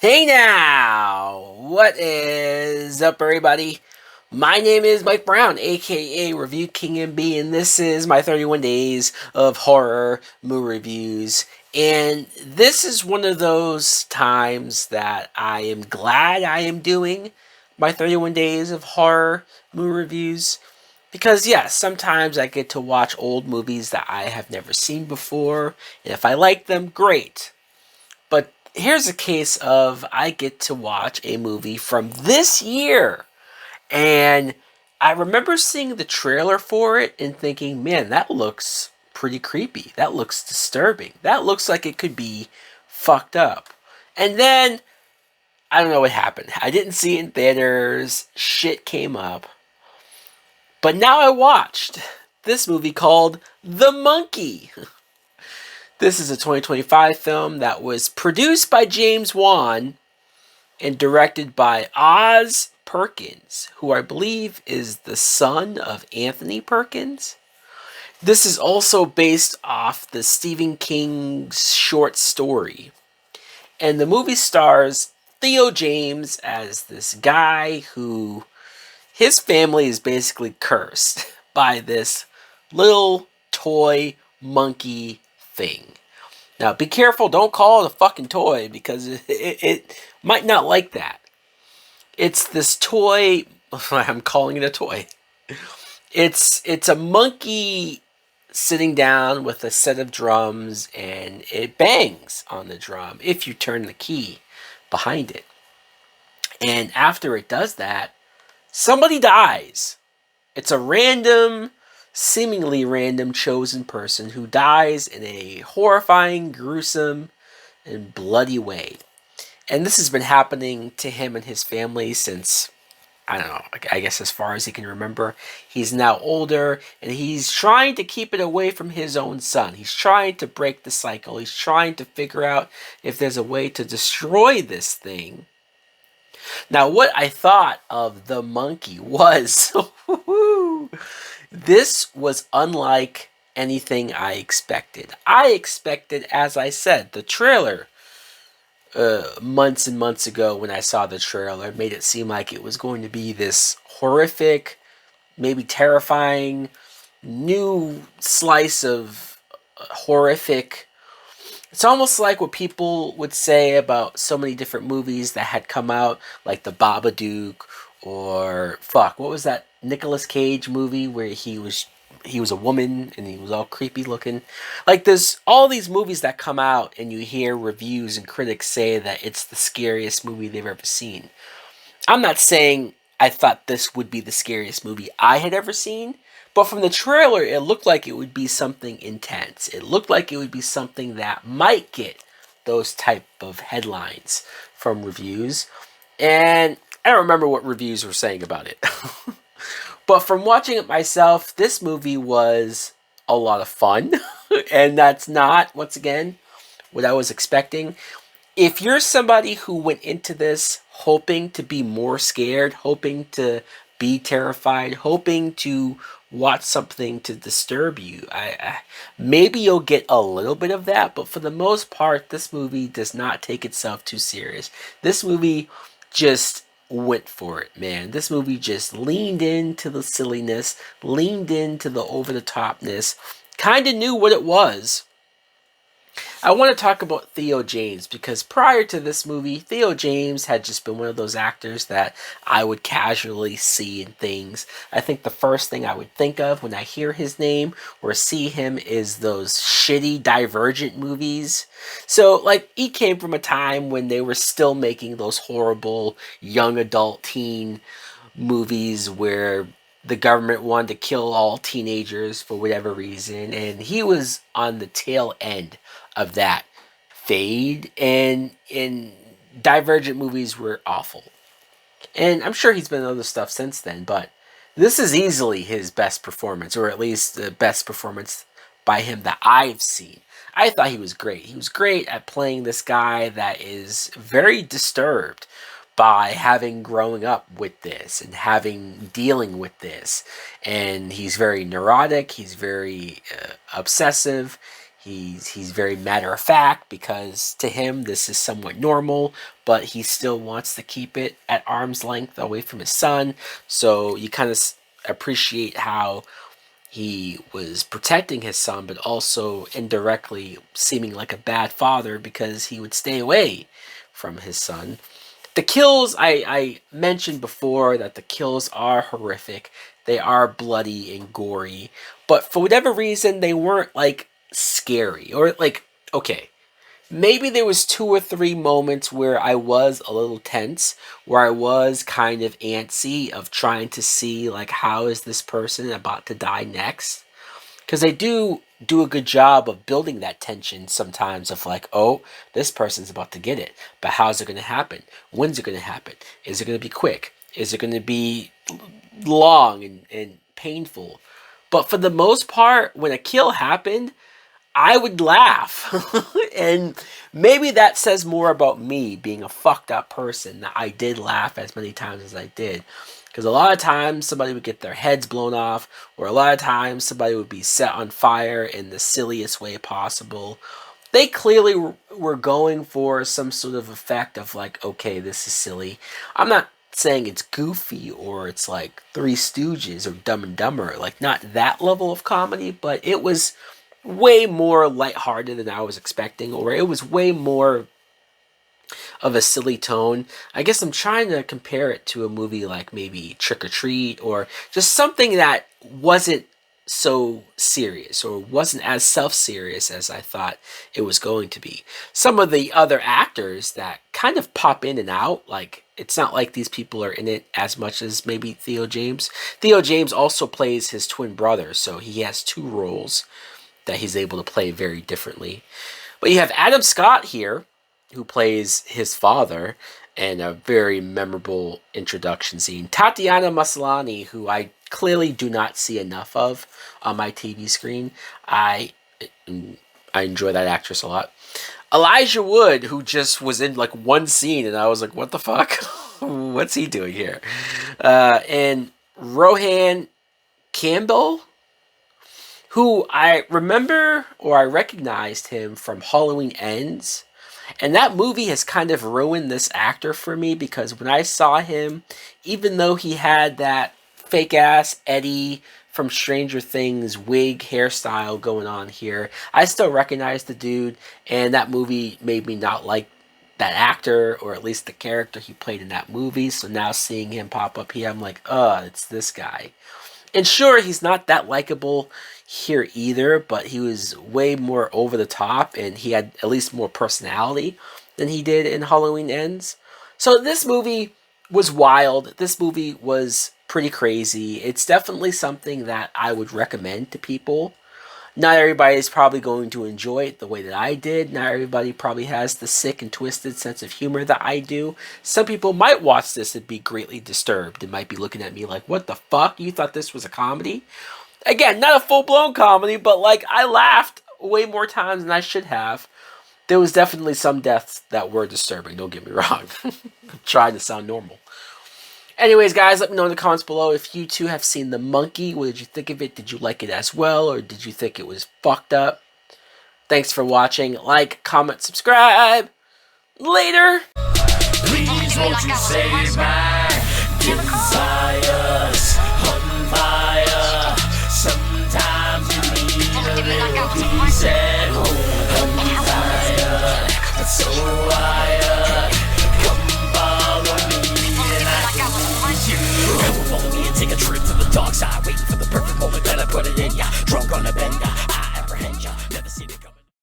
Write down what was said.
Hey now! What is up, everybody? My name is Mike Brown, aka Review King MB, and this is my 31 days of horror movie reviews. And this is one of those times that I am glad I am doing my 31 days of horror movie reviews. Because, yes, sometimes I get to watch old movies that I have never seen before, and if I like them, great. But here's a case of I get to watch a movie from this year. And I remember seeing the trailer for it and thinking, man, that looks pretty creepy. That looks disturbing. That looks like it could be fucked up. And then I don't know what happened. I didn't see it in theaters. Shit came up. But now I watched this movie called The Monkey. This is a 2025 film that was produced by James Wan and directed by Oz Perkins, who I believe is the son of Anthony Perkins. This is also based off the Stephen King's short story. And the movie stars Theo James as this guy who his family is basically cursed by this little toy monkey thing. Now, be careful, don't call it a fucking toy because it might not like that. It's this toy, I'm calling it a toy. It's a monkey sitting down with a set of drums and it bangs on the drum if you turn the key behind it. And after it does that, somebody dies. It's a seemingly random chosen person who dies in a horrifying, gruesome, and bloody way. And this has been happening to him and his family since, I don't know, I guess as far as he can remember. He's now older, and he's trying to keep it away from his own son. He's trying to break the cycle. He's trying to figure out if there's a way to destroy this thing. Now, what I thought of The Monkey was, this was unlike anything I expected. I expected, as I said, the trailer months and months ago when I saw the trailer made it seem like it was going to be this horrific, maybe terrifying, new slice of horrific. It's almost like what people would say about so many different movies that had come out, like The Babadook, or fuck, what was that Nicolas Cage movie where he was a woman and he was all creepy looking. Like there's all these movies that come out and you hear reviews and critics say that it's the scariest movie they've ever seen. I'm not saying I thought this would be the scariest movie I had ever seen, but from the trailer it looked like it would be something intense. It looked like it would be something that might get those type of headlines from reviews. And I don't remember what reviews were saying about it. But from watching it myself, this movie was a lot of fun. And that's not, once again, what I was expecting. If you're somebody who went into this hoping to be more scared, hoping to be terrified, hoping to watch something to disturb you, maybe you'll get a little bit of that. But for the most part, this movie does not take itself too serious. This movie just went for it, man. This movie just leaned into the silliness, leaned into the over the topness, kind of knew what it was. I want to talk about Theo James because prior to this movie, Theo James had just been one of those actors that I would casually see in things. I think the first thing I would think of when I hear his name or see him is those shitty Divergent movies. So, like, he came from a time when they were still making those horrible young adult teen movies where the government wanted to kill all teenagers for whatever reason, and he was on the tail end of that fade, and Divergent movies were awful. And I'm sure he's been in other stuff since then, but this is easily his best performance, or at least the best performance by him that I've seen. I thought he was great. He was great at playing this guy that is very disturbed by having growing up with this and having dealing with this. And he's very neurotic, he's very obsessive, He's very matter of fact because to him this is somewhat normal, but he still wants to keep it at arm's length away from his son. So you kind of appreciate how he was protecting his son, but also indirectly seeming like a bad father because he would stay away from his son. The kills, I mentioned before that the kills are horrific. They are bloody and gory, but for whatever reason, they weren't like scary or like, okay, maybe there was 2 or 3 moments where I was a little tense, where I was kind of antsy of trying to see like how is this person about to die next, because they do a good job of building that tension sometimes of like, oh, this person's about to get it, but how's it going to happen? When's it going to happen? Is it going to be quick? Is it going to be long and painful? But for the most part, when a kill happened, I would laugh. And maybe that says more about me being a fucked up person, that I did laugh as many times as I did. Because a lot of times somebody would get their heads blown off, or a lot of times somebody would be set on fire in the silliest way possible. They clearly were going for some sort of effect of like, okay, this is silly. I'm not saying it's goofy or it's like Three Stooges or Dumb and Dumber, like not that level of comedy, but it was way more lighthearted than I was expecting, or it was way more of a silly tone. I guess I'm trying to compare it to a movie like maybe Trick or Treat, or just something that wasn't so serious or wasn't as self-serious as I thought it was going to be. Some of the other actors that kind of pop in and out, like it's not like these people are in it as much as maybe Theo James. Theo James also plays his twin brother, so he has 2 roles that he's able to play very differently. But you have Adam Scott here, who plays his father, and a very memorable introduction scene. Tatiana Maslany, who I clearly do not see enough of on my TV screen. I enjoy that actress a lot. Elijah Wood, who just was in like one scene, and I was like, what the fuck? What's he doing here? And Rohan Campbell, who I remember, or I recognized him from Halloween Ends. And that movie has kind of ruined this actor for me, because when I saw him, even though he had that fake-ass Eddie from Stranger Things wig hairstyle going on here, I still recognized the dude, and that movie made me not like that actor, or at least the character he played in that movie. So now seeing him pop up here, I'm like, it's this guy. And sure, he's not that likable here either, but he was way more over the top, and he had at least more personality than he did in Halloween Ends. So this movie was wild. This movie was pretty crazy. It's definitely something that I would recommend to people. Not everybody is probably going to enjoy it the way that I did. Not everybody probably has the sick and twisted sense of humor that I do. Some people might watch this and be greatly disturbed and might be looking at me like, what the fuck? You thought this was a comedy? Again, not a full-blown comedy, but like I laughed way more times than I should have. There was definitely some deaths that were disturbing, don't get me wrong. I'm trying to sound normal. Anyways, guys, let me know in the comments below if you too have seen The Monkey. What did you think of it? Did you like it as well, or did you think it was fucked up? Thanks for watching. Like, comment, subscribe. Later. Please won't you save my desires on fire. Sometimes you need a little piece at home. I'm tired, so wired. Come follow me and I can lose you. Come on, take a